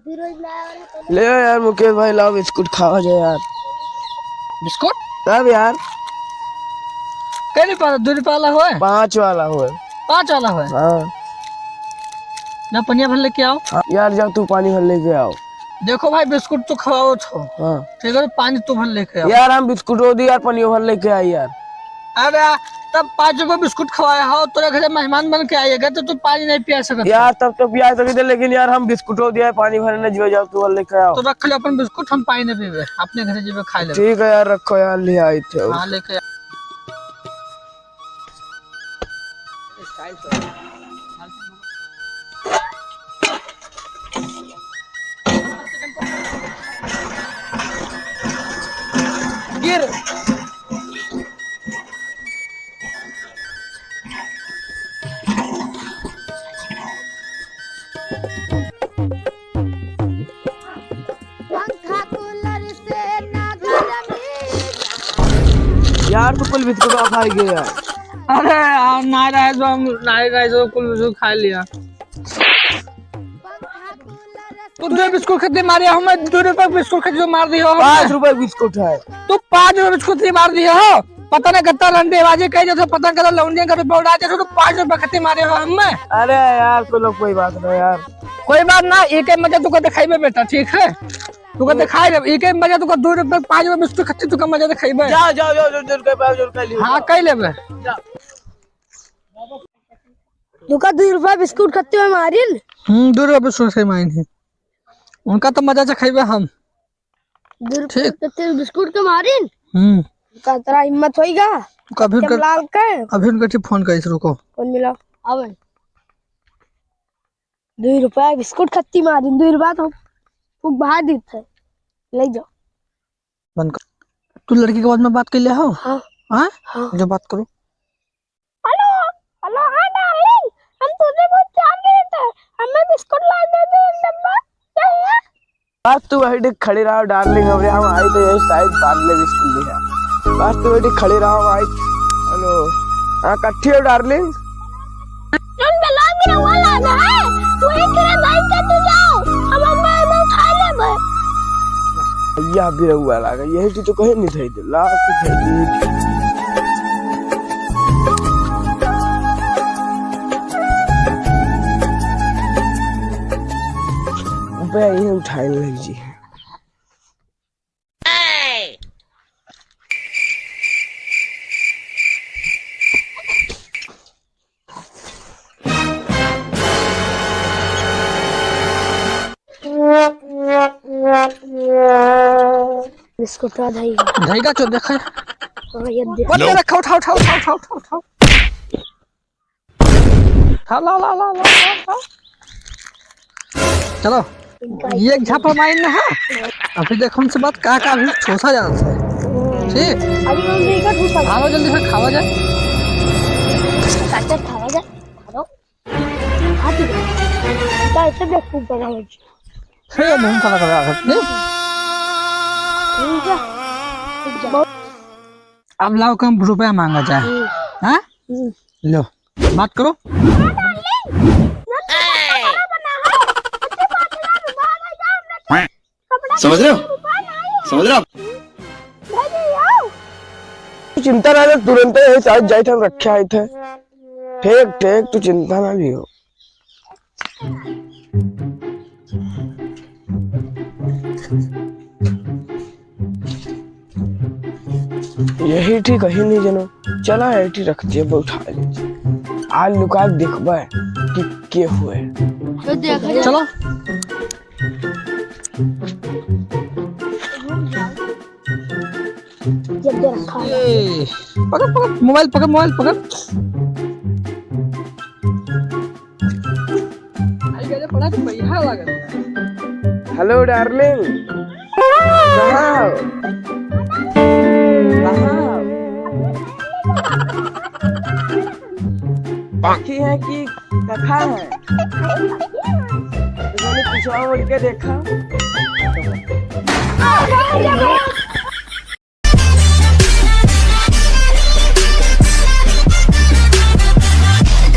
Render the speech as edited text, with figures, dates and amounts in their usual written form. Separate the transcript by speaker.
Speaker 1: ले यार मुकेश भाई, लाओ बिस्कुट खाओ जाए यार।
Speaker 2: बिस्कुट
Speaker 1: तब यार
Speaker 2: कई रुपया 2 रुपया वाला हुआ है?
Speaker 1: 5 वाला हुआ।
Speaker 2: 5 वाला हुआ है?
Speaker 1: हाँ
Speaker 2: ना पनिया भर लेके आओ।
Speaker 1: हाँ यार, जब तू पानी भर लेके आओ।
Speaker 2: देखो भाई बिस्कुट तो खवाओ छो।
Speaker 1: हाँ
Speaker 2: ठीक है, पानी तो भर लेके आओ
Speaker 1: यार, हम बिस्कुट हो दी यार, पानी भर लेके आई यार।
Speaker 2: अरे तब 5 रुपये बिस्कुट खवाया हो, तेरे घर मेहमान बन के आएगा तो तू पानी नहीं पिया सकता
Speaker 1: यार। तब तो पिया सकते, लेकिन यार हम बिस्कुट हो दिया, पानी भरने जो जाओ तू भर लेके आओ।
Speaker 2: तो रख ले अपन बिस्कुट, हम पानी नहीं पीवे, अपने घर जीवे खा ले।
Speaker 1: ठीक है यार, रखो यार, ले आई थे।
Speaker 2: हाँ लेके
Speaker 1: गिर यार, तो कुल बिस्कुट खाई गए यार।
Speaker 2: अरे यार नायरा जो कुल बिस्कुट खा लिया। तू 2 बिस्कुट खरीदे मारे हो, मैं 2 रुपए बिस्कुट खरीदे मार दिया हो।
Speaker 1: 5 रुपए बिस्कुट है।
Speaker 2: तू 5 रुपए बिस्कुट मार दिया हो। पता नहीं कितना लंडे बाजे कह जो पता कर लौंडे का बोल आते तो 5 रुपए खरीदे मारे हो हमें।
Speaker 1: अरे यार चलो, कोई बात नहीं यार।
Speaker 2: कोई बात ना, एक मजा तुका दिखाई बेटा, ठीक है? तुका दिखाई दे एक मजा, तुका 2 रुपए 5 रुपए बिस्कुट खरीदे तुका मजा दिखाई बे।
Speaker 1: जाओ जाओ जाओ, जोर कर लियो।
Speaker 2: हां कह लेबे।
Speaker 3: दुका 2 रुपया बिस्कुट खाते हुए मारिन।
Speaker 2: 2 रुपए बिस्कुट से माइन है उनका तो मजा से खाइबे हम।
Speaker 3: 2 रुपया खाते हुए बिस्कुट के मारिन। का तेरा हिम्मत होएगा?
Speaker 2: कभी
Speaker 3: लाल का
Speaker 2: अभी उनका फोन कर, रुको
Speaker 3: फोन मिला। अब 2 रुपया बिस्कुट खत्ती मारिन। 2 रुपया तो फूक बाहर देते ले जाओ।
Speaker 2: बंद कर। तू लड़की के बाद में बात कर लिया हो?
Speaker 3: हाँ
Speaker 2: हाँ
Speaker 3: हाँ।
Speaker 2: जो बात करो।
Speaker 3: हेलो हेलो, हाँ डार्लिंग, हम तुझे बहुत चाह रहे थे, हमें बिस्कुट ला दे दे एक डब्बा। चाहिए?
Speaker 1: बस तू वही खड़ी रहो डार्लिंग, हम आई तो यही शायद बाद में बिस्कुट लिया। बस तू वही खड़ी रहो, आई। हेलो हाँ, कट्ठी हो डार्लिंग?
Speaker 3: हम ब्लॉग में वाला है, तू एक तेरे भाई के तू जाओ, हम में उठा लेबे।
Speaker 1: भैया भी रहुआ लागा, यही चीज तो कहे नहीं थई दे ला के थई। भैया ये उठाए लग जी।
Speaker 3: बिस्कुट दही
Speaker 2: का चो देखा।
Speaker 3: हां ये दे।
Speaker 2: ये रखो, उठाओ उठाओ उठाओ उठाओ उठाओ। ला ला ला ला। चलो ये एक झापा माइन ना है। अभी देखो हमसे बात का अभी छोसा जा रहा है। ठीक
Speaker 3: अभी हम देखा ठूसा।
Speaker 2: खाओ जल्दी से, खावा जाए।
Speaker 3: काचा खावा जा। खाओ हाथी का ऐसे देख ऊपर आ गई।
Speaker 2: फिर नहीं पता कर रहा है। अब लाओ कम रुपया मांगा जाए। हाँ लो बात करो।
Speaker 4: समझ रहे हो? समझ रहे हो?
Speaker 1: चिंता ना, तुरंत यही साथ जाए थे, हम रखे आए थे। ठीक ठीक, तू चिंता ना भी हो। यही ठीक कहीं नहीं जनो, चला यही रख दिए, उठा लीजिए। आज लुका देखबे कि के हुए।
Speaker 2: चलो
Speaker 3: जब दे रखा है।
Speaker 2: पकड़ पकड़ मोबाइल, पकड़ मोबाइल पकड़। आई गए पड़ा तो बढ़िया लगा।
Speaker 1: हेलो डार्लिंग, कहाँ हो? बाकी है कि कथा है? मैंने पीछा मुड़ के देखा।